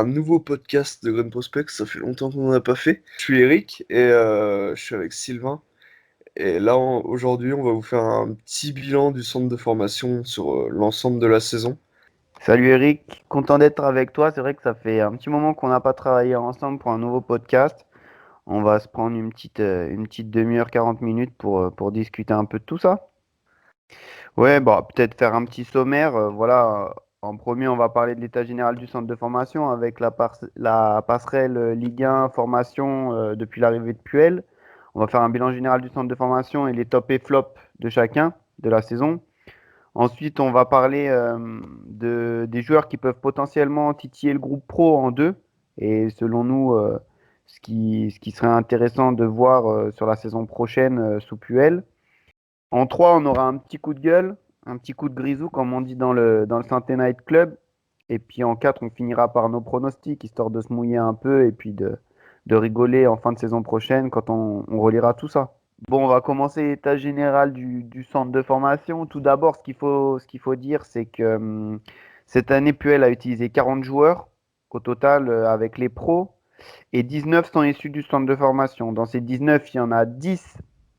un nouveau podcast de Green Prospect. Ça fait longtemps qu'on n'en a pas fait. Je suis Eric et je suis avec Sylvain. Et là, aujourd'hui, on va vous faire un petit bilan du centre de formation sur l'ensemble de la saison. Salut Eric, content d'être avec toi. C'est vrai que ça fait un petit moment qu'on n'a pas travaillé ensemble pour un nouveau podcast. On va se prendre une petite demi-heure, 40 minutes pour discuter un peu de tout ça. Ouais, bah, peut-être faire un petit sommaire. Voilà, en premier, on va parler de l'état général du centre de formation avec la passerelle Ligue 1 formation depuis l'arrivée de Puel. On va faire un bilan général du centre de formation et les top et flops de chacun de la saison. Ensuite, on va parler des joueurs qui peuvent potentiellement titiller le groupe pro en deux. Et selon nous, ce qui serait intéressant de voir sur la saison prochaine sous Puel. En trois, on aura un petit coup de gueule, un petit coup de grisou, comme on dit dans le Saturday Night Club. Et puis en quatre, on finira par nos pronostics, histoire de se mouiller un peu et puis de rigoler en fin de saison prochaine quand on relira tout ça. Bon, on va commencer l'état général du centre de formation. Tout d'abord, ce qu'il faut dire, c'est que cette année, Puel a utilisé 40 joueurs au total avec les pros et 19 sont issus du centre de formation. Dans ces 19, il y en a 10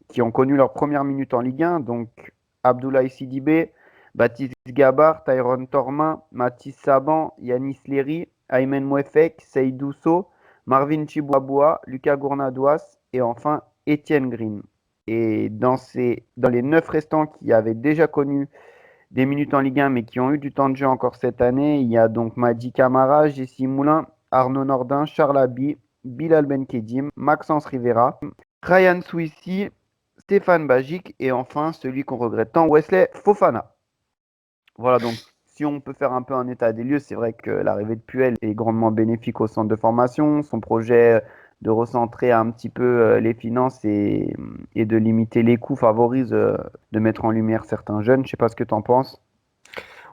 qui ont connu leur première minute en Ligue 1, donc Abdoulaye Sidibé, Baptiste Gabbard, Tyrone Tormin, Mathis Saban, Yanis Léry, Aymen Mouefek, Seydou Sow, Marvin Chiboua, Lucas Gournadouas et enfin Étienne Green. Et dans les 9 restants qui avaient déjà connu des minutes en Ligue 1 mais qui ont eu du temps de jeu encore cette année, il y a donc Madi Camara, Jessie Moulin, Arnaud Nordin, Charles Abi, Bilal Benkedim, Maxence Rivera, Ryan Swissy, Stéphane Bagic et enfin celui qu'on regrette tant, Wesley Fofana. Voilà, donc si on peut faire un peu un état des lieux, c'est vrai que l'arrivée de Puel est grandement bénéfique au centre de formation. Son projet de recentrer un petit peu les finances et de limiter les coûts favorise de mettre en lumière certains jeunes. Je sais pas ce que tu en penses.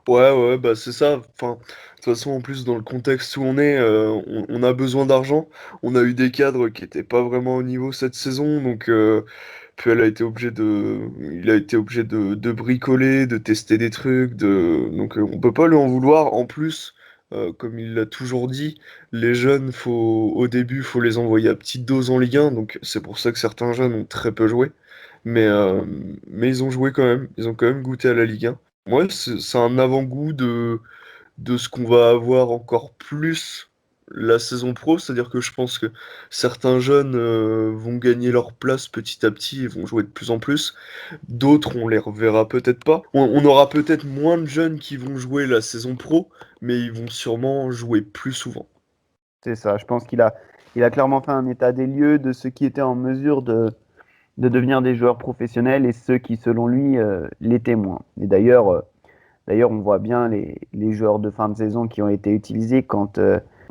Ouais, ouais, bah c'est ça. Enfin, de toute façon, en plus, dans le contexte où on est, on a besoin d'argent. On a eu des cadres qui étaient pas vraiment au niveau cette saison, donc puis il a été obligé de bricoler, de tester des trucs, donc on peut pas lui en vouloir. En plus, comme il l'a toujours dit, les jeunes, au début, faut les envoyer à petite dose en Ligue 1, donc c'est pour ça que certains jeunes ont très peu joué. Mais, euh, mais ils ont joué quand même, ils ont quand même goûté à la Ligue 1. Moi, c'est un avant-goût de ce qu'on va avoir encore plus la saison pro, c'est-à-dire que je pense que certains jeunes vont gagner leur place petit à petit et vont jouer de plus en plus. D'autres, on les reverra peut-être pas. On aura peut-être moins de jeunes qui vont jouer la saison pro, mais ils vont sûrement jouer plus souvent. C'est ça, je pense qu'il a clairement fait un état des lieux de ceux qui étaient en mesure de devenir des joueurs professionnels et ceux qui, selon lui, l'étaient moins. Et d'ailleurs, on voit bien les joueurs de fin de saison qui ont été utilisés quand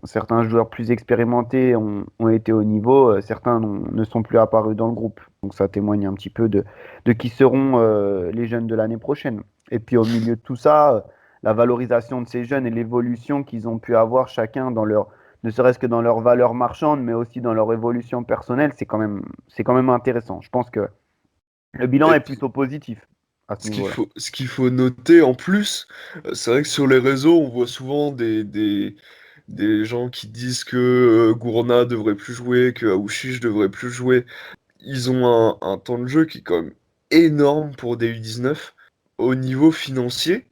certains joueurs plus expérimentés ont été au niveau, certains ne sont plus apparus dans le groupe. Donc ça témoigne un petit peu de qui seront les jeunes de l'année prochaine. Et puis au milieu de tout ça, la valorisation de ces jeunes et l'évolution qu'ils ont pu avoir chacun ne serait-ce que dans leur valeur marchande, mais aussi dans leur évolution personnelle, c'est quand même intéressant. Je pense que le bilan Et est puis, plutôt positif à ce niveau-là. ce qu'il faut noter en plus, c'est vrai que sur les réseaux, on voit souvent des gens qui disent que Gourna devrait plus jouer, que Aouchiche devrait plus jouer. Ils ont un temps de jeu qui est quand même énorme pour des U19. Au niveau financier,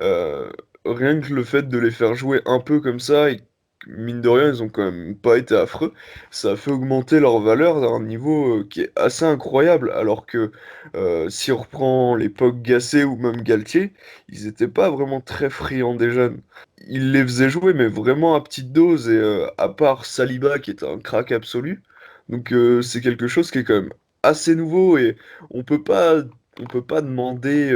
euh, rien que le fait de les faire jouer un peu comme ça, et mine de rien, ils ont quand même pas été affreux, ça a fait augmenter leur valeur d'un niveau qui est assez incroyable. Alors que si on reprend l'époque Gasset ou même Galtier, ils étaient pas vraiment très friands des jeunes. Ils les faisaient jouer, mais vraiment à petite dose, et à part Saliba qui est un crack absolu. Donc c'est quelque chose qui est quand même assez nouveau, et on peut pas, on peut pas demander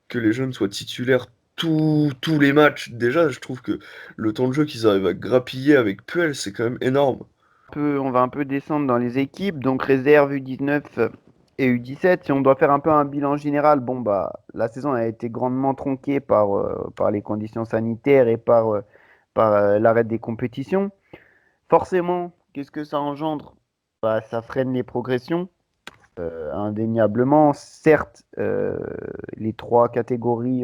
que les jeunes soient titulaires tous les matchs. Déjà, je trouve que le temps de jeu qu'ils arrivent à grappiller avec Puel, c'est quand même énorme. On va un peu descendre dans les équipes, donc réserve U19 et U17. Si on doit faire un peu un bilan général, bon bah la saison a été grandement tronquée par les conditions sanitaires et par l'arrêt des compétitions. Forcément, qu'est-ce que ça engendre? Bah, ça freine les progressions, indéniablement. Certes, les trois catégories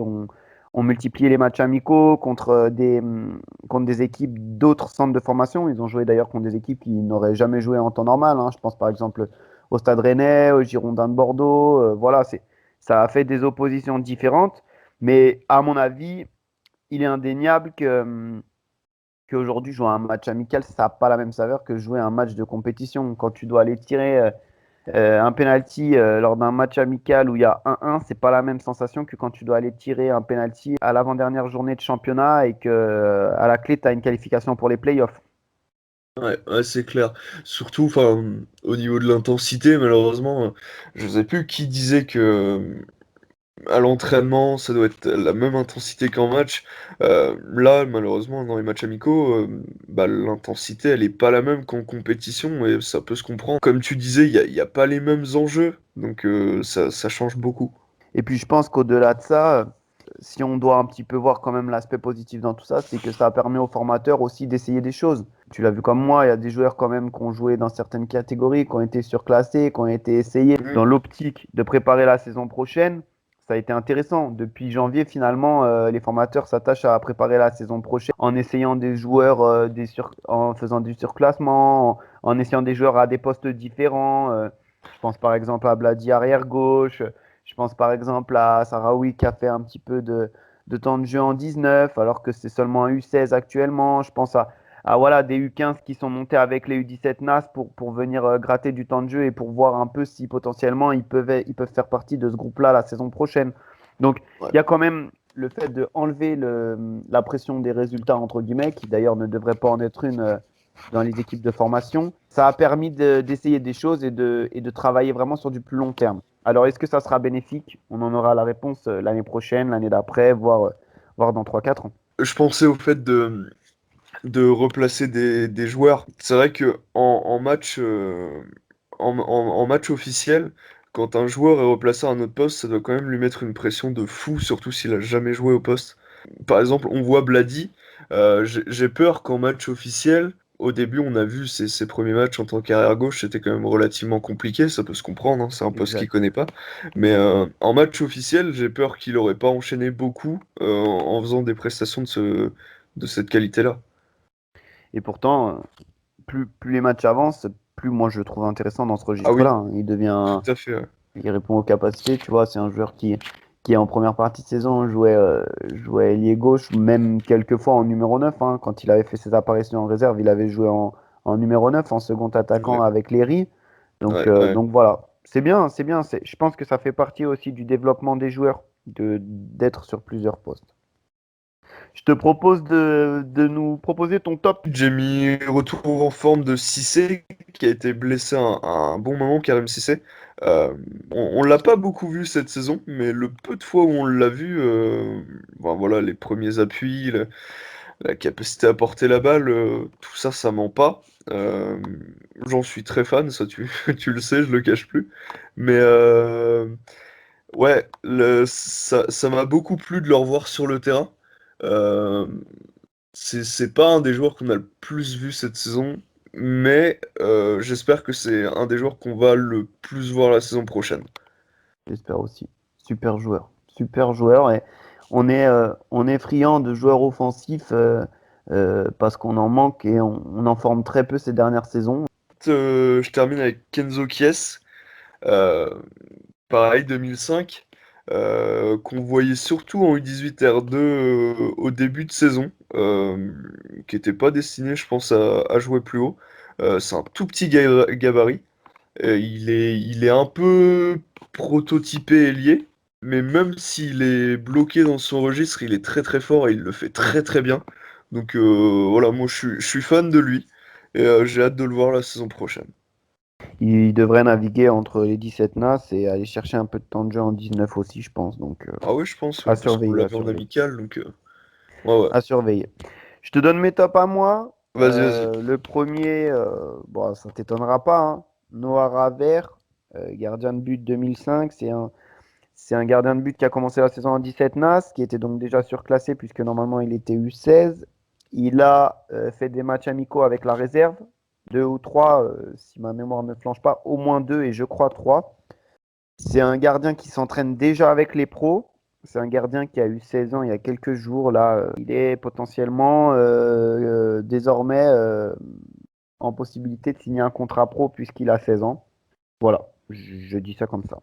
ont multiplié les matchs amicaux contre des équipes d'autres centres de formation. Ils ont joué d'ailleurs contre des équipes qui n'auraient jamais joué en temps normal, hein. Je pense par exemple au Stade Rennais, au Girondins de Bordeaux. Voilà, ça a fait des oppositions différentes. Mais à mon avis, il est indéniable qu'aujourd'hui, jouer un match amical, ça n'a pas la même saveur que jouer un match de compétition. Quand tu dois aller tirer un penalty lors d'un match amical où il y a 1-1, c'est pas la même sensation que quand tu dois aller tirer un penalty à l'avant-dernière journée de championnat et que à la clé, tu as une qualification pour les playoffs. Ouais, ouais, c'est clair. Surtout, enfin, au niveau de l'intensité, malheureusement, je sais plus qui disait que à l'entraînement, ça doit être la même intensité qu'en match. Là, malheureusement, dans les matchs amicaux, bah, l'intensité, elle est pas la même qu'en compétition, et ça peut se comprendre. Comme tu disais, il y a pas les mêmes enjeux, donc ça change beaucoup. Et puis je pense qu'au-delà de ça, si on doit un petit peu voir quand même l'aspect positif dans tout ça, c'est que ça permet aux formateurs aussi d'essayer des choses. Tu l'as vu comme moi, il y a des joueurs quand même qui ont joué dans certaines catégories, qui ont été surclassés, qui ont été essayés dans Mhm. l'optique de préparer la saison prochaine. Ça a été intéressant. Depuis janvier, finalement, les formateurs s'attachent à préparer la saison prochaine en essayant des joueurs, en faisant du surclassement, en essayant des joueurs à des postes différents. Je pense par exemple à Bladi arrière gauche. Je pense par exemple à Sarawi qui a fait un petit peu de temps de jeu en 19, alors que c'est seulement un U16 actuellement. Je pense à voilà, des U15 qui sont montés avec les U17 NAS pour venir gratter du temps de jeu et pour voir un peu si potentiellement ils peuvent faire partie de ce groupe-là la saison prochaine. Donc Ouais. il y a quand même le fait de enlever la pression des résultats, entre guillemets, qui d'ailleurs ne devrait pas en être une dans les équipes de formation. Ça a permis d'essayer des choses et de travailler vraiment sur du plus long terme. Alors, est-ce que ça sera bénéfique? On en aura la réponse l'année prochaine, l'année d'après, voire dans 3-4 ans. Je pensais au fait de replacer des joueurs. C'est vrai que en match, en match officiel, quand un joueur est replacé à un autre poste, ça doit quand même lui mettre une pression de fou, surtout s'il a jamais joué au poste. Par exemple, on voit Blady, j'ai peur qu'en match officiel, au début, on a vu ses premiers matchs en tant qu'arrière gauche, c'était quand même relativement compliqué, ça peut se comprendre, hein, c'est un poste qu'il Exact. connaît pas. Mais en match officiel, j'ai peur qu'il aurait pas enchaîné beaucoup en faisant des prestations de cette qualité-là. Et pourtant, plus les matchs avancent, plus moi je le trouve intéressant dans ce Ah registre-là, oui, hein. tout à fait, ouais. Il répond aux capacités. Tu vois, c'est un joueur qui en première partie de saison jouait ailier gauche, même quelques fois en numéro 9, hein. Quand il avait fait ses apparitions en réserve, il avait joué en numéro 9, en second attaquant Ouais, avec Léry. ouais, ouais. Donc voilà, c'est bien, c'est bien. Je pense que ça fait partie aussi du développement des joueurs, d'être sur plusieurs postes. Je te propose de nous proposer ton top. J'ai mis retour en forme de Cissé, qui a été blessé un bon moment, Karim Cissé. On l'a pas beaucoup vu cette saison, mais le peu de fois où on l'a vu, ben voilà, les premiers appuis, la capacité à porter la balle, tout ça, ça ment pas. Euh, J'en suis très fan, ça tu le sais, je le cache plus. Mais ouais, ça m'a beaucoup plu de le revoir sur le terrain. Euh, c'est pas un des joueurs qu'on a le plus vu cette saison, mais j'espère que c'est un des joueurs qu'on va le plus voir la saison prochaine. J'espère aussi. Super joueur. Super joueur. Et on est friand de joueurs offensifs parce qu'on en manque et on en forme très peu ces dernières saisons. Je termine avec Kenzo Kies, euh, pareil 2005, qu'on voyait surtout en U18 R2 au début de saison, qui n'était pas destiné, je pense, à jouer plus haut. C'est un tout petit gabarit. Il est un peu prototypé ailier, mais même s'il est bloqué dans son registre, il est très très fort et il le fait très très bien. Donc voilà, moi je suis fan de lui et j'ai hâte de le voir la saison prochaine. Il devrait naviguer entre les 17 NAS et aller chercher un peu de temps de jeu en 19 aussi, je pense. Donc Ah oui, je pense, à ouais, parce qu'on surveiller, à l'avait en surveiller, amical, donc ouais, ouais. à surveiller. Je te donne mes tops à moi. Vas-y, vas-y. Le premier, bon, ça t'étonnera pas, hein. Noah Ravert, gardien de but 2005, c'est un gardien de but qui a commencé la saison en 17 NAS, qui était donc déjà surclassé puisque normalement il était U16. Il a fait des matchs amicaux avec la réserve, deux ou trois, si ma mémoire ne flanche pas, au moins deux et je crois trois. C'est un gardien qui s'entraîne déjà avec les pros. C'est un gardien qui a eu 16 ans il y a quelques jours là. Il est potentiellement désormais en possibilité de signer un contrat pro puisqu'il a 16 ans. Voilà, je dis ça comme ça.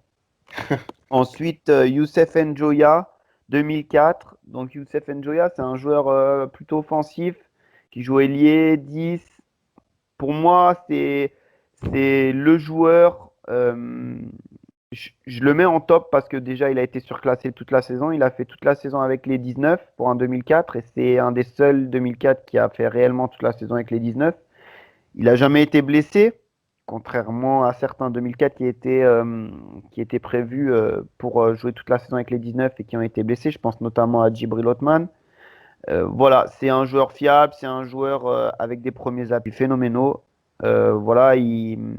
Ensuite, Youssef Njoya, 2004. Donc Youssef Njoya, c'est un joueur plutôt offensif qui joue ailier, 10. Pour moi, c'est le joueur. Je le mets en top parce que déjà, il a été surclassé toute la saison. Il a fait toute la saison avec les 19 pour un 2004 et c'est un des seuls 2004 qui a fait réellement toute la saison avec les 19. Il n'a jamais été blessé, contrairement à certains 2004 qui étaient prévus pour jouer toute la saison avec les 19 et qui ont été blessés. Je pense notamment à Djibril Othman. Voilà, c'est un joueur fiable, c'est un joueur avec des premiers appuis phénoménaux. Voilà, il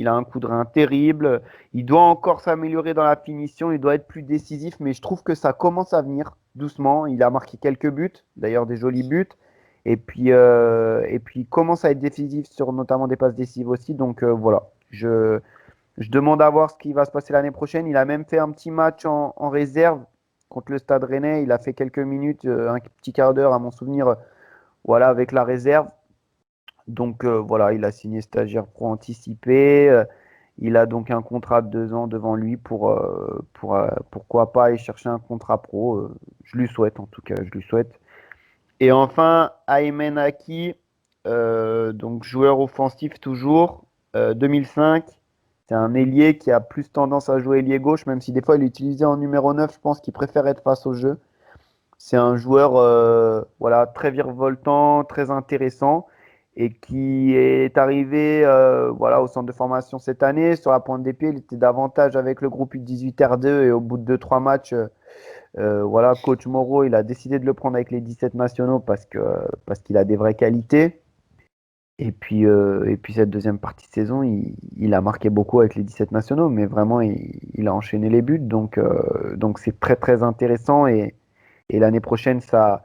a un coup de rein terrible. Il doit encore s'améliorer dans la finition, il doit être plus décisif, mais je trouve que ça commence à venir doucement. Il a marqué quelques buts, d'ailleurs des jolis buts. Et puis il commence à être décisif sur notamment des passes décisives aussi. Donc voilà, je demande à voir ce qui va se passer l'année prochaine. Il a même fait un petit match en réserve contre le Stade Rennais. Il a fait quelques minutes, un petit quart d'heure à mon souvenir, voilà, avec la réserve. Donc voilà, il a signé stagiaire pro anticipé. Il a donc un contrat de 2 ans devant lui pourquoi pas aller chercher un contrat pro. Je lui souhaite en tout cas, je lui souhaite. Et enfin, Aymen Aki, donc joueur offensif toujours, 2005. C'est un ailier qui a plus tendance à jouer ailier gauche, même si des fois il est utilisé en numéro 9. Je pense qu'il préfère être face au jeu. C'est un joueur voilà, très virevoltant, très intéressant et qui est arrivé voilà, au centre de formation cette année. Sur la pointe des pieds, il était davantage avec le groupe U18 R2 et au bout de 2-3 matchs, voilà, coach Moreau, il a décidé de le prendre avec les 17 nationaux parce qu'il a des vraies qualités. Et puis cette deuxième partie de saison, il a marqué beaucoup avec les 17 nationaux, mais vraiment, il a enchaîné les buts. Donc c'est très très intéressant et l'année prochaine, ça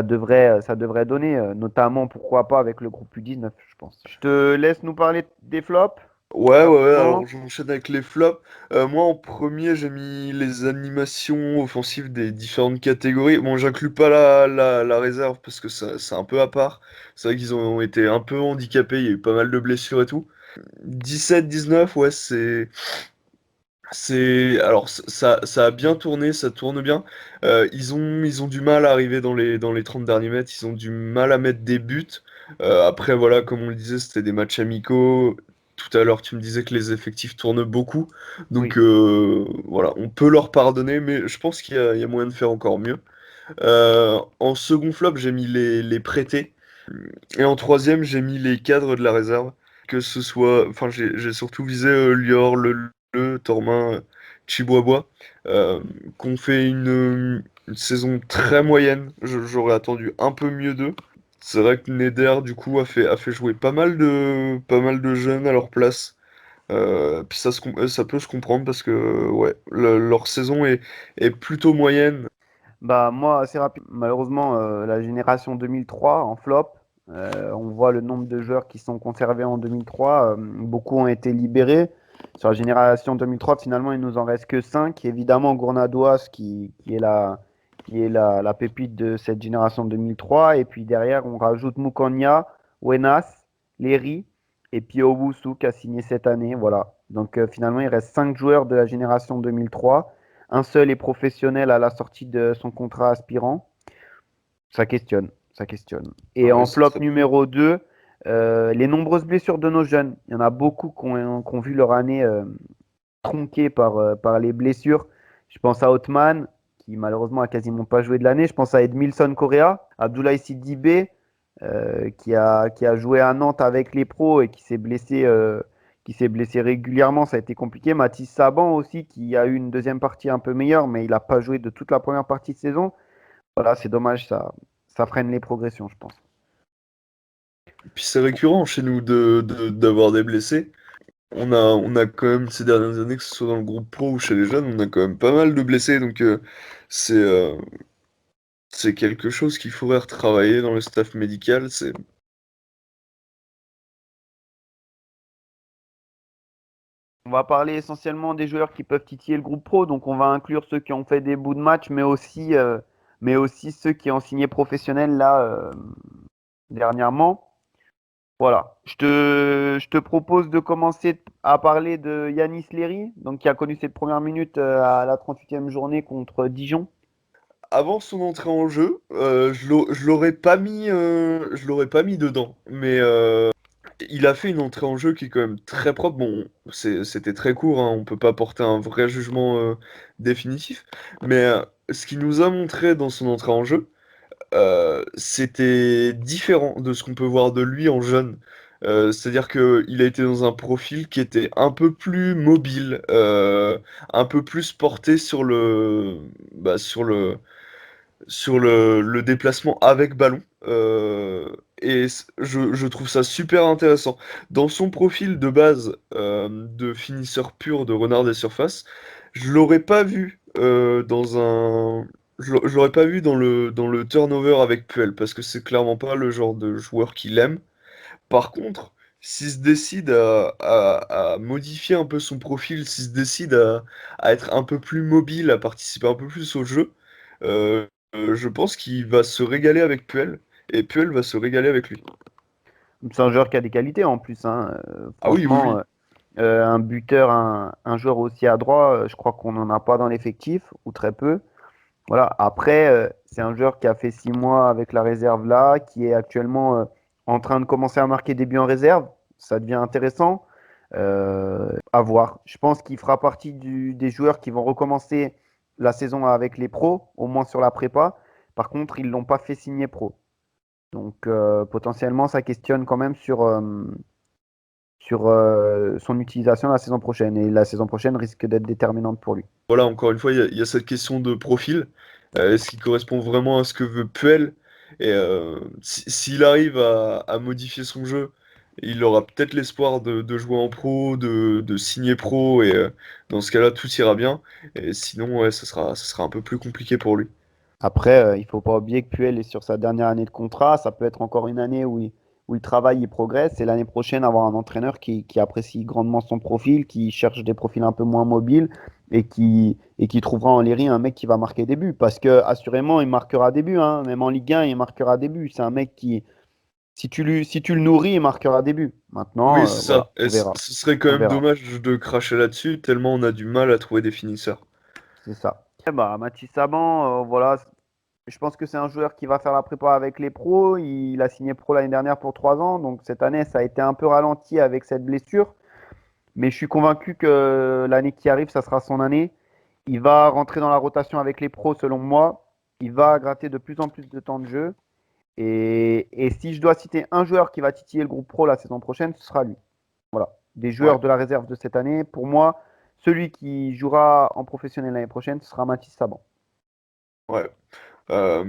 devrait donner, notamment, pourquoi pas, avec le groupe U19, je pense. Je te laisse nous parler des flops, Ouais, ouais, ouais, alors rapidement. j'enchaîne avec les flops. Moi, en premier, j'ai mis les animations offensives des différentes catégories. Bon, j'inclus pas la réserve parce que c'est un peu à part. C'est vrai qu'ils ont été un peu handicapés, il y a eu pas mal de blessures et tout. 17-19, ouais, alors ça a bien tourné, ça tourne bien. Ils ont du mal à arriver dans les 30 derniers mètres, ils ont du mal à mettre des buts. Après voilà, comme on le disait, c'était des matchs amicaux. Tout à l'heure, tu me disais que les effectifs tournent beaucoup. Donc Oui. voilà, on peut leur pardonner, mais je pense qu'il y a moyen de faire encore mieux. En second flop, j'ai mis les prêtés. Et en troisième, j'ai mis les cadres de la réserve. Que ce soit. Enfin, j'ai surtout visé Lior, Tormin, Chiboisbois, qu'on fait une saison très moyenne. J'aurais attendu un peu mieux d'eux. C'est vrai que Neder, du coup, a fait jouer pas mal de jeunes à leur place. Puis ça peut se comprendre parce que ouais, leur saison est plutôt moyenne. Bah, moi, assez rapide. Malheureusement, la génération 2003 en flop. On voit le nombre de joueurs qui sont conservés en 2003. Beaucoup ont été libérés. Sur la génération 2003, finalement, il nous en reste que 5. Évidemment, Gournadoise qui est la pépite de cette génération 2003. Et puis derrière, on rajoute Mukanya, Wenas, Léry et puis Owusu qui a signé cette année. Voilà. Donc finalement, il reste 5 joueurs de la génération 2003. Un seul est professionnel à la sortie de son contrat aspirant. Ça questionne, ça questionne. Et Ouais, en c'est flop très. numéro 2, les nombreuses blessures de nos jeunes. Il y en a beaucoup qui ont vu leur année tronquée par les blessures. Je pense à Othman, qui malheureusement a quasiment pas joué de l'année. Je pense à Edmilson Correa, Abdoulaye Sidibé, qui a joué à Nantes avec les pros et qui s'est blessé régulièrement. Ça a été compliqué. Mathis Saban aussi, qui a eu une deuxième partie un peu meilleure, mais il n'a pas joué de toute la première partie de saison. Voilà, c'est dommage, ça freine les progressions, je pense. Puis c'est récurrent chez nous d'avoir des blessés. On a quand même ces dernières années, que ce soit dans le groupe pro ou chez les jeunes, on a quand même pas mal de blessés. Donc c'est euh, c'est quelque chose qu'il faudrait retravailler dans le staff médical. C'est On va parler essentiellement des joueurs qui peuvent titiller le groupe pro, donc on va inclure ceux qui ont fait des bouts de match, mais aussi ceux qui ont signé professionnel là dernièrement. Voilà. Je te propose de commencer à parler de Yanis Léry, donc qui a connu ses premières minutes à la 38e journée contre Dijon. Avant son entrée en jeu, je l'aurais pas mis dedans. Mais il a fait une entrée en jeu qui est quand même très propre. Bon, c'était très court, hein, on peut pas porter un vrai jugement définitif. Mais ce qu'il nous a montré dans son entrée en jeu, c'était différent de ce qu'on peut voir de lui en jeune. C'est-à-dire qu'il a été dans un profil qui était un peu plus mobile, un peu plus porté sur le déplacement avec ballon. Je trouve ça super intéressant. Dans son profil de base de finisseur pur de renard des surfaces, je l'aurais pas vu je l'aurais pas vu dans le turnover avec Puel, parce que c'est clairement pas le genre de joueur qu'il aime. Par contre, s'il se décide à modifier un peu son profil, s'il se décide à être un peu plus mobile, à participer un peu plus au jeu, je pense qu'il va se régaler avec Puel, et Puel va se régaler avec lui. C'est un joueur qui a des qualités en plus, hein. Ah oui, oui, Franchement, oui. un buteur, un joueur aussi adroit, je crois qu'on n'en a pas dans l'effectif, ou très peu. Voilà. Après, c'est un joueur qui a fait 6 mois avec la réserve là, qui est actuellement en train de commencer à marquer des buts en réserve. Ça devient intéressant. À voir. Je pense qu'il fera partie des joueurs qui vont recommencer la saison avec les pros, au moins sur la prépa. Par contre, ils l'ont pas fait signer pro. Donc potentiellement, ça questionne quand même sur son utilisation la saison prochaine. Et la saison prochaine risque d'être déterminante pour lui. Voilà, encore une fois, il y a cette question de profil. Est-ce qu'il correspond vraiment à ce que veut Puel? Et s'il arrive à modifier son jeu, il aura peut-être l'espoir de jouer en pro, de signer pro, et dans ce cas-là, tout ira bien. Et sinon, ouais, ça sera un peu plus compliqué pour lui. Après, il faut pas oublier que Puel est sur sa dernière année de contrat. Ça peut être encore une année où il travaille, il progresse. Et l'année prochaine, avoir un entraîneur qui apprécie grandement son profil, qui cherche des profils un peu moins mobiles et qui trouvera en Léry un mec qui va marquer des buts. Parce que, assurément, il marquera des buts, hein. Même en Ligue 1, il marquera des buts. C'est un mec qui, si tu le nourris, il marquera des buts. Oui, Maintenant, c'est voilà, ça. Et on verra. ce serait quand On même verra. dommage de cracher là-dessus, tellement on a du mal à trouver des finisseurs. C'est ça. Eh bah, Mathis Saban, voilà, je pense que c'est un joueur qui va faire la prépa avec les pros. Il a signé pro l'année dernière pour 3 ans. Donc cette année, ça a été un peu ralenti avec cette blessure. Mais je suis convaincu que l'année qui arrive, ça sera son année. Il va rentrer dans la rotation avec les pros, selon moi. Il va gratter de plus en plus de temps de jeu. Et si je dois citer un joueur qui va titiller le groupe pro la saison prochaine, ce sera lui. Voilà. Des Ouais, joueurs de la réserve de cette année, pour moi, celui qui jouera en professionnel l'année prochaine, ce sera Mathis Saban. ouais. Euh,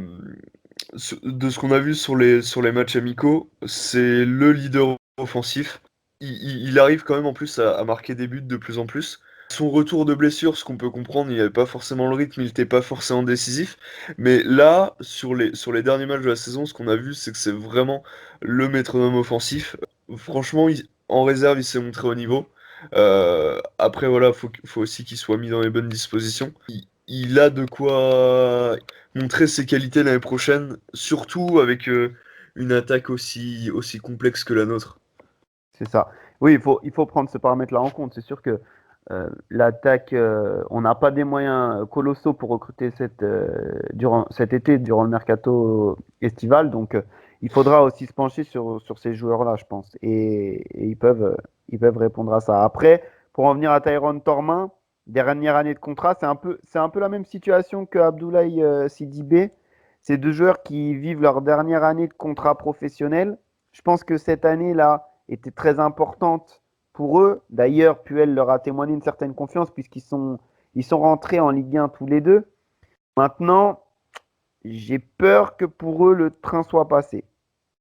de ce qu'on a vu sur les matchs amicaux, c'est le leader offensif. Il arrive quand même en plus à marquer des buts de plus en plus. Son retour de blessure, ce qu'on peut comprendre, il n'avait pas forcément le rythme, il n'était pas forcément décisif. Mais là, sur les derniers matchs de la saison, ce qu'on a vu, c'est que c'est vraiment le métronome offensif. Franchement, en réserve, il s'est montré au niveau. Après, voilà, faut aussi qu'il soit mis dans les bonnes dispositions. Il a de quoi montrer ses qualités l'année prochaine, surtout avec une attaque aussi complexe que la nôtre. C'est ça. Oui, il faut prendre ce paramètre-là en compte. C'est sûr que l'attaque, on n'a pas des moyens colossaux pour recruter durant cet été, durant le mercato estival. Donc, il faudra aussi se pencher sur ces joueurs-là, je pense. Et ils peuvent répondre à ça. Après, pour en venir à Tyrone Tormin, dernière année de contrat, c'est un peu la même situation que Abdoulaye Sidibé. C'est deux joueurs qui vivent leur dernière année de contrat professionnel. Je pense que cette année-là était très importante pour eux. D'ailleurs, Puel leur a témoigné une certaine confiance puisqu'ils sont rentrés en Ligue 1 tous les deux. Maintenant, j'ai peur que pour eux, le train soit passé.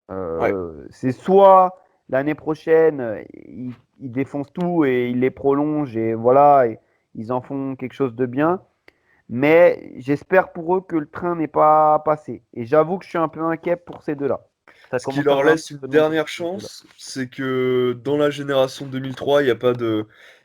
Ouais, C'est soit l'année prochaine, ils défoncent tout et ils les prolongent et voilà, et ils en font quelque chose de bien. Mais j'espère pour eux que le train n'est pas passé. Et j'avoue que je suis un peu inquiet pour ces deux-là. Ça ce qui commence à leur faire un laisse petit une peu long pour dernière ces deux-là. chance, c'est que dans la génération 2003, il n'y a pas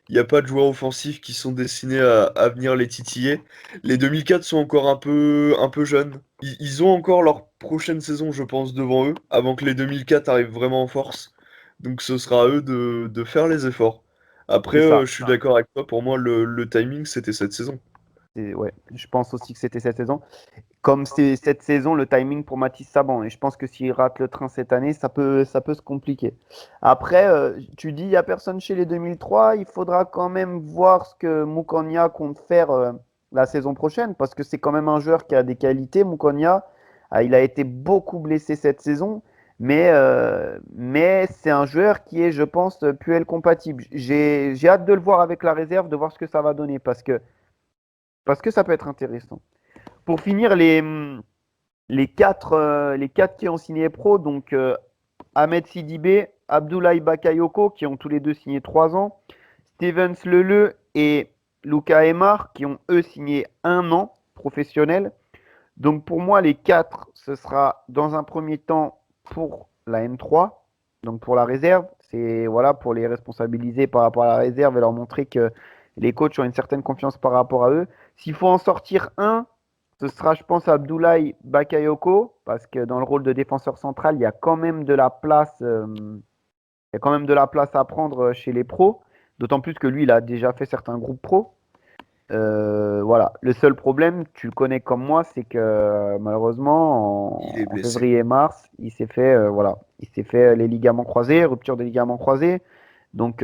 Il n'y a pas de joueurs offensifs qui sont destinés à venir les titiller. Les 2004 sont encore un peu jeunes. Ils ont encore leur prochaine saison, je pense, devant eux, avant que les 2004 arrivent vraiment en force. Donc ce sera à eux de faire les efforts. Après, C'est ça. je suis d'accord avec toi, pour moi, le timing, c'était cette saison. Ouais, je pense aussi que c'était cette saison. Comme c'est cette saison, le timing pour Mathis Saban. Et je pense que s'il rate le train cette année, ça peut se compliquer. Après, tu dis, il n'y a personne chez les 2003. Il faudra quand même voir ce que Moukonia compte faire la saison prochaine. Parce que c'est quand même un joueur qui a des qualités. Moukonia, il a été beaucoup blessé cette saison. Mais c'est un joueur qui est, je pense, PUL compatible. J'ai hâte de le voir avec la réserve, de voir ce que ça va donner. Parce que ça peut être intéressant. Pour finir, les quatre qui ont signé pro, donc Ahmed Sidibé, Abdoulaye Bakayoko, qui ont tous les deux signé 3 ans, Stevens Leleu et Luka Emar, qui ont eux signé 1 an professionnel. Donc pour moi, les quatre, ce sera dans un premier temps pour la N3, donc pour la réserve. C'est voilà, pour les responsabiliser par rapport à la réserve et leur montrer que les coachs ont une certaine confiance par rapport à eux. S'il faut en sortir un, ce sera, je pense, Abdoulaye Bakayoko, parce que dans le rôle de défenseur central, il y a quand même de la place, il y a quand même de la place à prendre chez les pros. D'autant plus que lui, il a déjà fait certains groupes pros. Voilà. Le seul problème, tu le connais comme moi, c'est que Il malheureusement, est en blessé. février et mars, il s'est fait, voilà, il s'est fait les ligaments croisés, rupture des ligaments croisés. Donc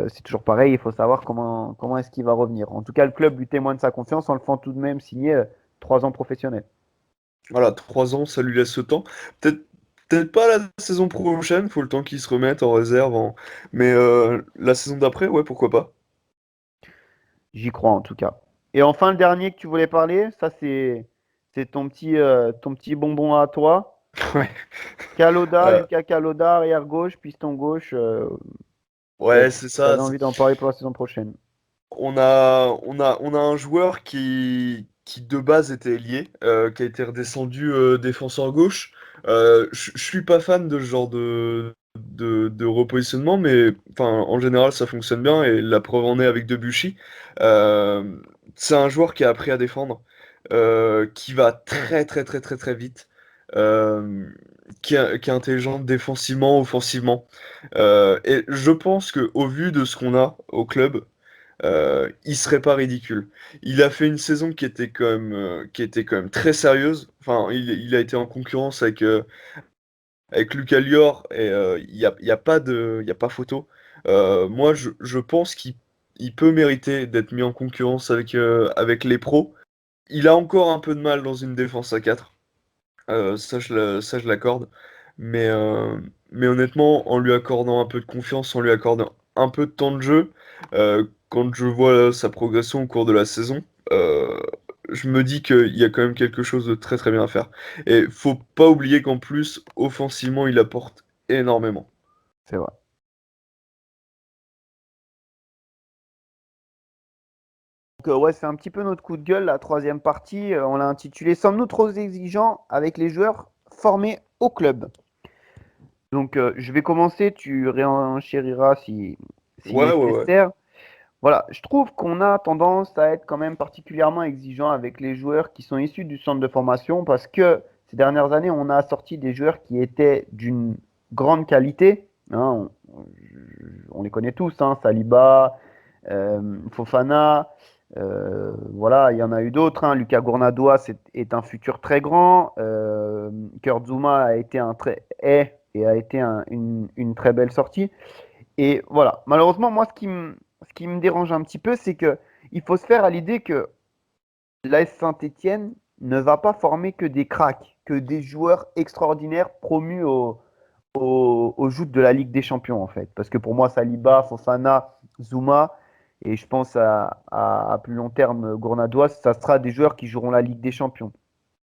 c'est toujours pareil, il faut savoir comment est-ce qu'il va revenir. En tout cas, le club lui témoigne sa confiance en le faisant tout de même signer 3 ans professionnels. Voilà, 3 ans, ça lui laisse le temps. Peut-être peut-être pas la saison prochaine, faut le temps qu'il se remette en réserve. Mais la saison d'après, ouais, pourquoi pas. J'y crois en tout cas. Et enfin, le dernier que tu voulais parler, ça c'est ton petit bonbon à toi. Ouais. Kaloda, Euh, Lucas Kaloda, arrière gauche, piston gauche. ouais, c'est ça. T'avais envie d'en parler pour la saison prochaine. On a un joueur qui de base était ailier, qui a été redescendu défenseur gauche. Je suis pas fan de ce genre de repositionnement, mais enfin, en général, ça fonctionne bien et la preuve en est avec Debuchy. Euh, c'est un joueur qui a appris à défendre, qui va très très très très très vite, euh, qui est intelligent défensivement, offensivement. Et je pense que au vu de ce qu'on a au club, il serait pas ridicule. Il a fait une saison qui était quand même très sérieuse. Enfin, il a été en concurrence avec Lucas Lior et il y a pas il y a pas photo. Moi, je pense qu'il peut mériter d'être mis en concurrence avec les pros. Il a encore un peu de mal dans une défense à 4. Ça, je l'accorde. Mais, euh, mais honnêtement, en lui accordant un peu de confiance, en lui accordant un peu de temps de jeu, quand je vois sa progression au cours de la saison, euh, je me dis qu'il y a quand même quelque chose de très très bien à faire. Et faut pas oublier qu'en plus, offensivement, il apporte énormément. C'est vrai. Donc, ouais, c'est un petit peu notre coup de gueule, la troisième partie. On l'a intitulé Sommes-nous trop exigeants avec les joueurs formés au club? Donc, je vais commencer, tu réenchériras si Ouais, ouais, ouais. nécessaire. Voilà, je trouve qu'on a tendance à être quand même particulièrement exigeant avec les joueurs qui sont issus du centre de formation parce que ces dernières années, on a sorti des joueurs qui étaient d'une grande qualité. Hein, on les connaît tous, hein, Saliba, Fofana, voilà, il y en a eu d'autres. Hein. Lucas Gournadois est un futur très grand. Kurt Zouma a été et a été une très belle sortie. Et voilà, malheureusement, moi, ce qui me dérange un petit peu, c'est que il faut se faire à l'idée que l'AS Saint-Étienne ne va pas former que des cracks, que des joueurs extraordinaires promus au joutes de la Ligue des Champions, en fait. Parce que pour moi, Saliba, Fofana, Zouma, et je pense à plus long terme, Gournadois, ça sera des joueurs qui joueront la Ligue des Champions.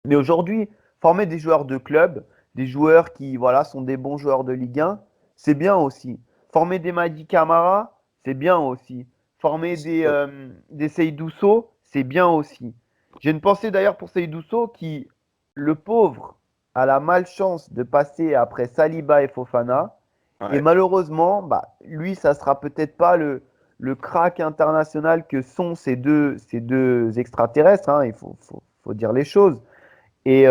Mais aujourd'hui, former des joueurs de club, des joueurs qui voilà, sont des bons joueurs de Ligue 1, c'est bien aussi. Former des Madi Camara, c'est bien aussi. Former C'est des, top. euh, des Seydou Sow, c'est bien aussi. J'ai une pensée d'ailleurs pour Seydou Sow qui, le pauvre, a la malchance de passer après Saliba et Fofana. Et Ouais. malheureusement, bah, lui, ça sera peut-être pas le crack international que sont ces deux extraterrestres, hein, il faut dire les choses. Et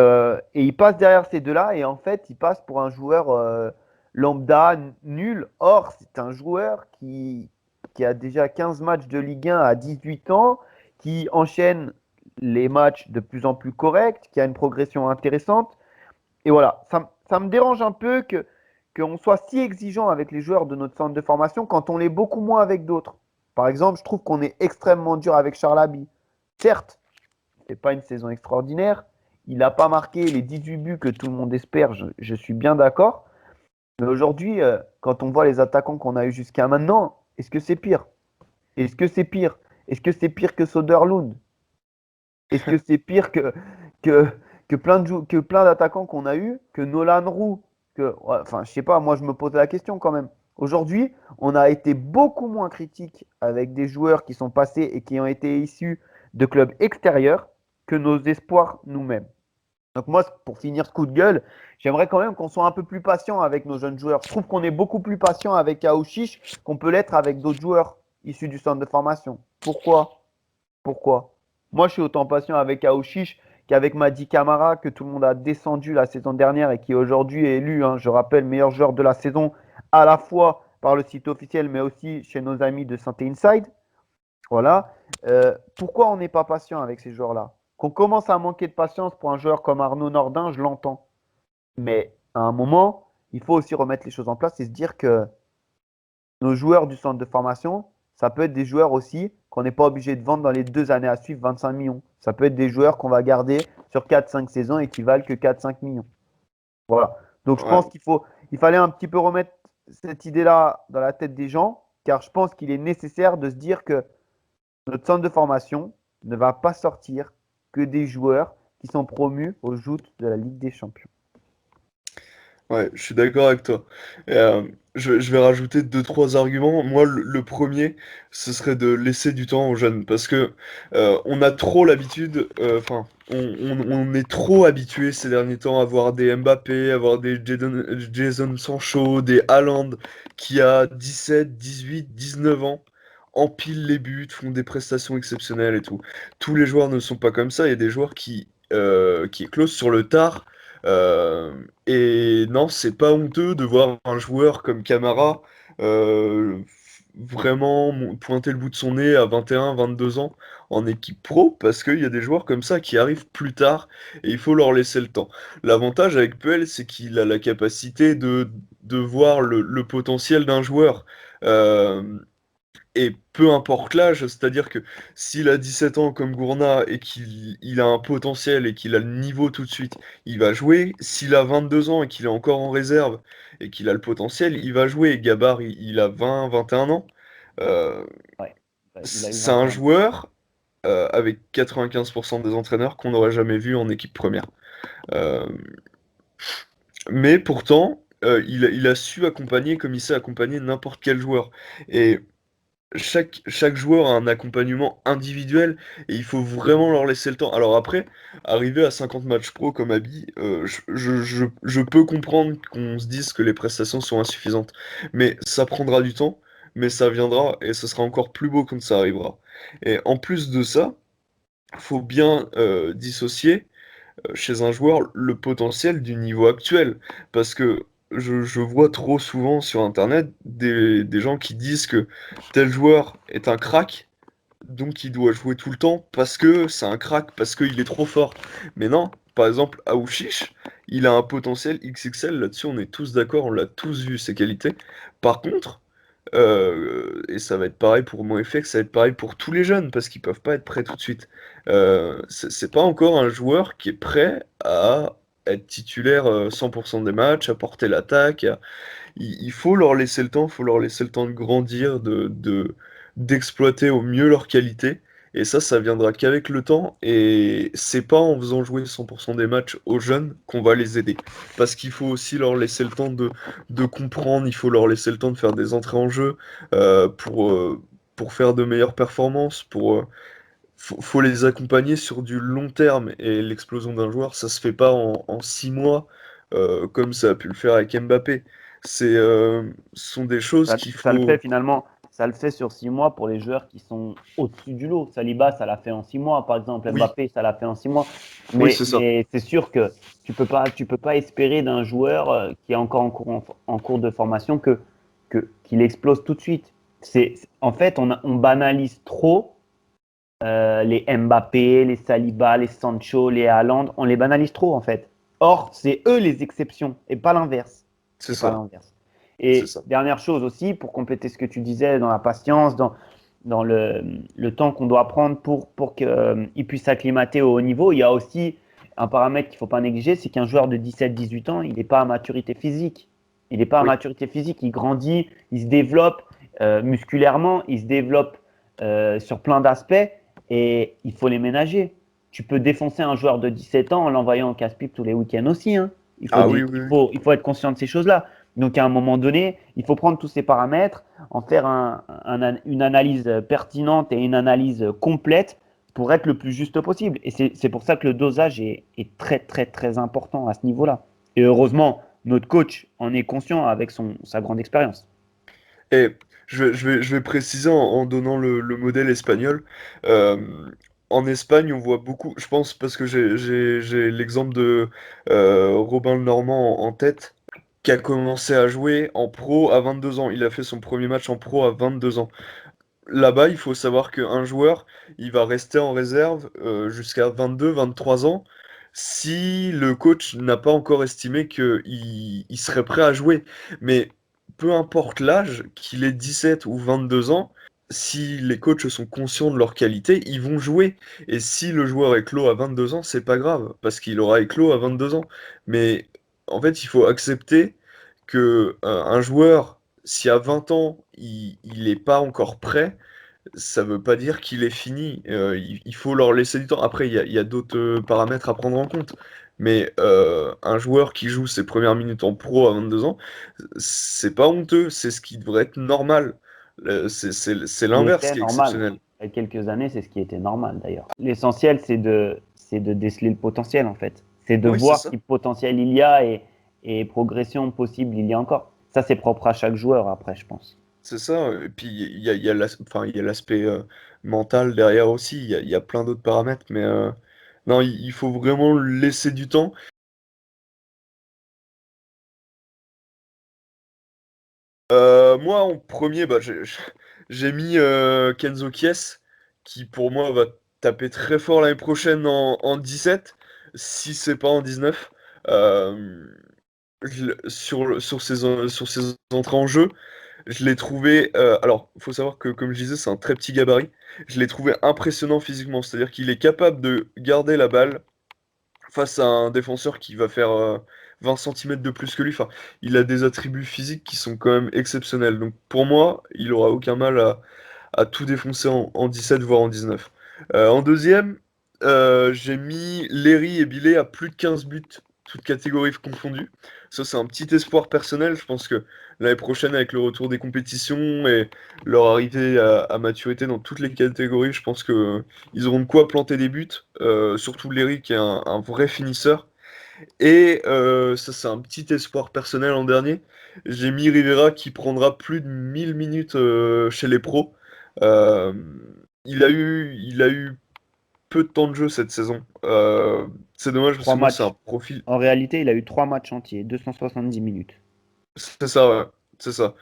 il passe derrière ces deux-là, et en fait, il passe pour un joueur lambda, nul. Or, c'est un joueur qui a déjà 15 matchs de Ligue 1 à 18 ans, qui enchaîne les matchs de plus en plus corrects, qui a une progression intéressante. Et voilà, ça me dérange un peu qu'on soit si exigeant avec les joueurs de notre centre de formation quand on l'est beaucoup moins avec d'autres. Par exemple, je trouve qu'on est extrêmement dur avec Charlaby. Certes, c'est pas une saison extraordinaire. Il n'a pas marqué les 18 buts que tout le monde espère, je suis bien d'accord. Mais aujourd'hui, quand on voit les attaquants qu'on a eu jusqu'à maintenant, est-ce que c'est pire? Est-ce que c'est pire? Est-ce que c'est pire que Soderlund? Est-ce que c'est pire que, que plein d'attaquants qu'on a eu, que Nolan Roux, ouais, enfin, je sais pas, moi je me pose la question quand même. Aujourd'hui, on a été beaucoup moins critique avec des joueurs qui sont passés et qui ont été issus de clubs extérieurs que nos espoirs nous-mêmes. Donc moi, pour finir ce coup de gueule, j'aimerais quand même qu'on soit un peu plus patient avec nos jeunes joueurs. Je trouve qu'on est beaucoup plus patient avec Aouchiche qu'on peut l'être avec d'autres joueurs issus du centre de formation. Pourquoi? Pourquoi? Moi, je suis autant patient avec Aouchiche qu'avec Madi Camara, que tout le monde a descendu la saison dernière et qui aujourd'hui est élu, hein, je rappelle, meilleur joueur de la saison, à la fois par le site officiel, mais aussi chez nos amis de Santé Inside. Voilà. Pourquoi on n'est pas patient avec ces joueurs-là? Qu'on commence à manquer de patience pour un joueur comme Arnaud Nordin, je l'entends. Mais à un moment, il faut aussi remettre les choses en place et se dire que nos joueurs du centre de formation, ça peut être des joueurs aussi qu'on n'est pas obligé de vendre dans les 2 années à suivre 25 millions. Ça peut être des joueurs qu'on va garder sur 4-5 saisons et qui valent que 4-5 millions. Voilà. Donc je pense Ouais, il fallait un petit peu remettre cette idée-là dans la tête des gens, car je pense qu'il est nécessaire de se dire que notre centre de formation ne va pas sortir que des joueurs qui sont promus aux joutes de la Ligue des Champions. ouais, je suis d'accord avec toi. Et, je vais rajouter deux, trois arguments. Moi, le premier, ce serait de laisser du temps aux jeunes. Parce que on a trop l'habitude, enfin, on est trop habitué ces derniers temps à voir des Mbappé, à voir des Jason Sancho, des Haaland qui a 17, 18, 19 ans, empilent les buts, font des prestations exceptionnelles et tout. Tous les joueurs ne sont pas comme ça. Il y a des joueurs qui éclosent sur le tard. Euh, et non, c'est pas honteux de voir un joueur comme Camara euh, vraiment pointer le bout de son nez à 21, 22 ans en équipe pro, parce qu'il y a des joueurs comme ça qui arrivent plus tard et il faut leur laisser le temps. L'avantage avec Puel, c'est qu'il a la capacité de voir le potentiel d'un joueur. Euh, et peu importe l'âge, c'est-à-dire que s'il a 17 ans comme Gourna et qu'il a un potentiel et qu'il a le niveau tout de suite, il va jouer. S'il a 22 ans et qu'il est encore en réserve et qu'il a le potentiel, il va jouer. Gabar, il a 20, 21 ans. Euh, Ouais, il a eu c'est un 21 ans. joueur avec 95% des entraîneurs qu'on n'aurait jamais vu en équipe première. Euh, mais pourtant, il a su accompagner comme il sait accompagner n'importe quel joueur. Et chaque joueur a un accompagnement individuel et il faut vraiment leur laisser le temps. Alors après, arriver à 50 matchs pro comme Abi, je peux comprendre qu'on se dise que les prestations sont insuffisantes. Mais ça prendra du temps, mais ça viendra et ce sera encore plus beau quand ça arrivera. Et en plus de ça, faut bien dissocier chez un joueur le potentiel du niveau actuel. Parce que je vois trop souvent sur Internet des gens qui disent que tel joueur est un crack, donc il doit jouer tout le temps parce que c'est un crack, parce qu'il est trop fort. Mais non, par exemple, Aouchiche, il a un potentiel XXL, là-dessus on est tous d'accord, on l'a tous vu ses qualités. Par contre, et ça va être pareil pour MoFX, ça va être pareil pour tous les jeunes, parce qu'ils peuvent pas être prêts tout de suite. C'est pas encore un joueur qui est prêt à être titulaire 100% des matchs, à porter l'attaque. Il faut leur laisser le temps, il faut leur laisser le temps de grandir, d'exploiter au mieux leurs qualités. Et ça viendra qu'avec le temps. Et c'est pas en faisant jouer 100% des matchs aux jeunes qu'on va les aider. Parce qu'il faut aussi leur laisser le temps de comprendre, il faut leur laisser le temps de faire des entrées en jeu pour faire de meilleures performances. Faut les accompagner sur du long terme. Et l'explosion d'un joueur, ça se fait pas en 6 mois comme ça a pu le faire avec Mbappé. Ce sont des choses qu'il Ça le fait faut. finalement. ça le fait sur 6 mois pour les joueurs qui sont au-dessus du lot. Saliba, ça l'a fait en 6 mois, par exemple. Oui, Mbappé, ça l'a fait en 6 mois. oui, Mais, c'est ça. mais c'est sûr que tu peux pas espérer d'un joueur qui est encore en cours de formation qu'il explose tout de suite. En fait, on banalise trop les Mbappé, les Saliba, les Sancho, les Haaland. On les banalise trop, en fait. Or, c'est eux les exceptions et pas l'inverse. C'est Et pas ça. l'inverse. C'est Et ça. dernière chose aussi, pour compléter ce que tu disais dans la patience, dans le temps qu'on doit prendre pour qu'il puisse s'acclimater au haut niveau, il y a aussi un paramètre qu'il ne faut pas négliger, c'est qu'un joueur de 17-18 ans, il n'est pas à maturité physique. Il n'est pas à Oui. maturité physique, il grandit, il se développe musculairement, il se développe sur plein d'aspects et il faut les ménager. Tu peux défoncer un joueur de 17 ans en l'envoyant en casse-pipe tous les week-ends aussi, hein. Ah oui, oui, oui. Il faut être conscient de ces choses-là. Donc, à un moment donné, il faut prendre tous ces paramètres, en faire une analyse pertinente et une analyse complète pour être le plus juste possible. Et c'est pour ça que le dosage est très, très, très important à ce niveau-là. Et heureusement, notre coach en est conscient avec sa grande expérience. Et je vais préciser en donnant le modèle espagnol. Euh, En Espagne, on voit beaucoup, je pense, parce que j'ai l'exemple de Robin le Normand en tête, qui a commencé à jouer en pro à 22 ans. Il a fait son premier match en pro à 22 ans. Là-bas, il faut savoir qu'un joueur, il va rester en réserve jusqu'à 22, 23 ans si le coach n'a pas encore estimé qu'il serait prêt à jouer. Mais peu importe l'âge, qu'il ait 17 ou 22 ans, si les coachs sont conscients de leur qualité, ils vont jouer. Et si le joueur éclot à 22 ans, c'est pas grave, parce qu'il aura éclos à 22 ans. Mais en fait, il faut accepter que un joueur, si à 20 ans, il est pas encore prêt, ça veut pas dire qu'il est fini. Il faut leur laisser du temps. Après, il y a d'autres paramètres à prendre en compte. Mais un joueur qui joue ses premières minutes en pro à 22 ans, c'est pas honteux, c'est ce qui devrait être normal. C'est Qui l'inverse était qui est normal. exceptionnel. Il y a quelques années, c'est ce qui était normal d'ailleurs. L'essentiel, c'est de déceler le potentiel en fait. C'est de Oui, c'est voir ça. si potentiel il y a et progression possible il y a encore. Ça, c'est propre à chaque joueur après, je pense. C'est ça. Et puis, enfin, il y a l'aspect mental derrière aussi. Il y a plein d'autres paramètres. Mais non, il faut vraiment laisser du temps. Moi, en premier, bah, j'ai mis Kenzo Kies, qui pour moi va taper très fort l'année prochaine en 17, si c'est pas en 19. Euh, sur ses entrées en jeu, je l'ai trouvé. Alors, il faut savoir que, comme je disais, c'est un très petit gabarit. Je l'ai trouvé impressionnant physiquement, c'est-à-dire qu'il est capable de garder la balle face à un défenseur qui va faire 20 centimètres de plus que lui. Enfin, il a des attributs physiques qui sont quand même exceptionnels. Donc pour moi, il aura aucun mal à tout défoncer en 17, voire en 19. En deuxième, j'ai mis Léry et Billet à plus de 15 buts, toutes catégories confondues. Ça, c'est un petit espoir personnel. Je pense que l'année prochaine, avec le retour des compétitions et leur arrivée à maturité dans toutes les catégories, je pense que ils auront de quoi planter des buts. Surtout Léry, qui est un vrai finisseur. Et ça, c'est un petit espoir personnel en dernier. J'ai mis Rivera qui prendra plus de 1000 minutes chez les pros. Euh, il a eu peu de temps de jeu cette saison. C'est dommage parce Trois que moi, c'est un matchs. profil. En réalité, il a eu 3 matchs entiers, 270 minutes. C'est ça, ouais. C'est ça.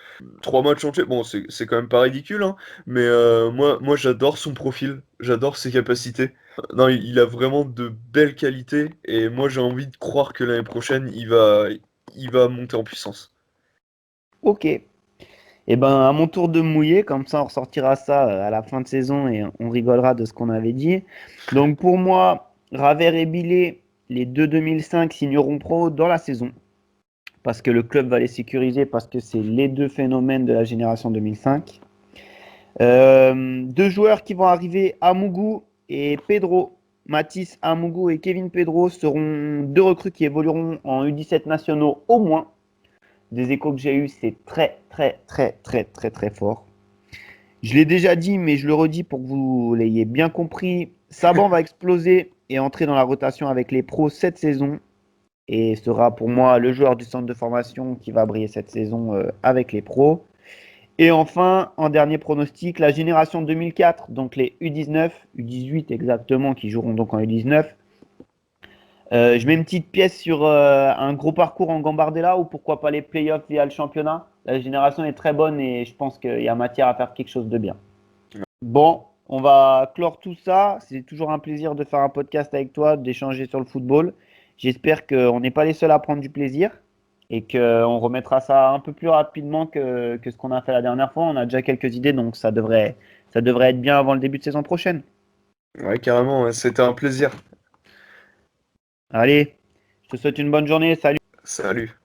3 matchs entiers, bon, c'est quand même pas ridicule, hein, mais moi j'adore son profil, j'adore ses capacités. Non, il a vraiment de belles qualités, et moi j'ai envie de croire que l'année prochaine, il va monter en puissance. Ok. Et ben, à mon tour de me mouiller, comme ça on ressortira ça à la fin de saison et on rigolera de ce qu'on avait dit. Donc pour moi, Ravert et Billet, les deux 2005 signeront pro dans la saison. Parce que le club va les sécuriser, parce que c'est les deux phénomènes de la génération 2005. Deux joueurs qui vont arriver, Amougou et Pedro. Mathis Amougou et Kevin Pedro seront deux recrues qui évolueront en U17 nationaux au moins. Des échos que j'ai eus, c'est très, très, très, très, très, très fort. Je l'ai déjà dit, mais je le redis pour que vous l'ayez bien compris. Saban va exploser et entrer dans la rotation avec les pros cette saison et sera pour moi le joueur du centre de formation qui va briller cette saison avec les pros. Et enfin, en dernier pronostic, la génération 2004, donc les U19, U18 exactement, qui joueront donc en U19. Je mets une petite pièce sur un gros parcours en Gambardella ou pourquoi pas les playoffs via le championnat. La génération est très bonne et je pense qu'il y a matière à faire quelque chose de bien. Bon, on va clore tout ça. C'est toujours un plaisir de faire un podcast avec toi, d'échanger sur le football. J'espère qu'on n'est pas les seuls à prendre du plaisir et qu'on remettra ça un peu plus rapidement que ce qu'on a fait la dernière fois. On a déjà quelques idées, donc ça devrait être bien avant le début de saison prochaine. Ouais, carrément, ouais, c'était un plaisir. Allez, je te souhaite une bonne journée. Salut. Salut.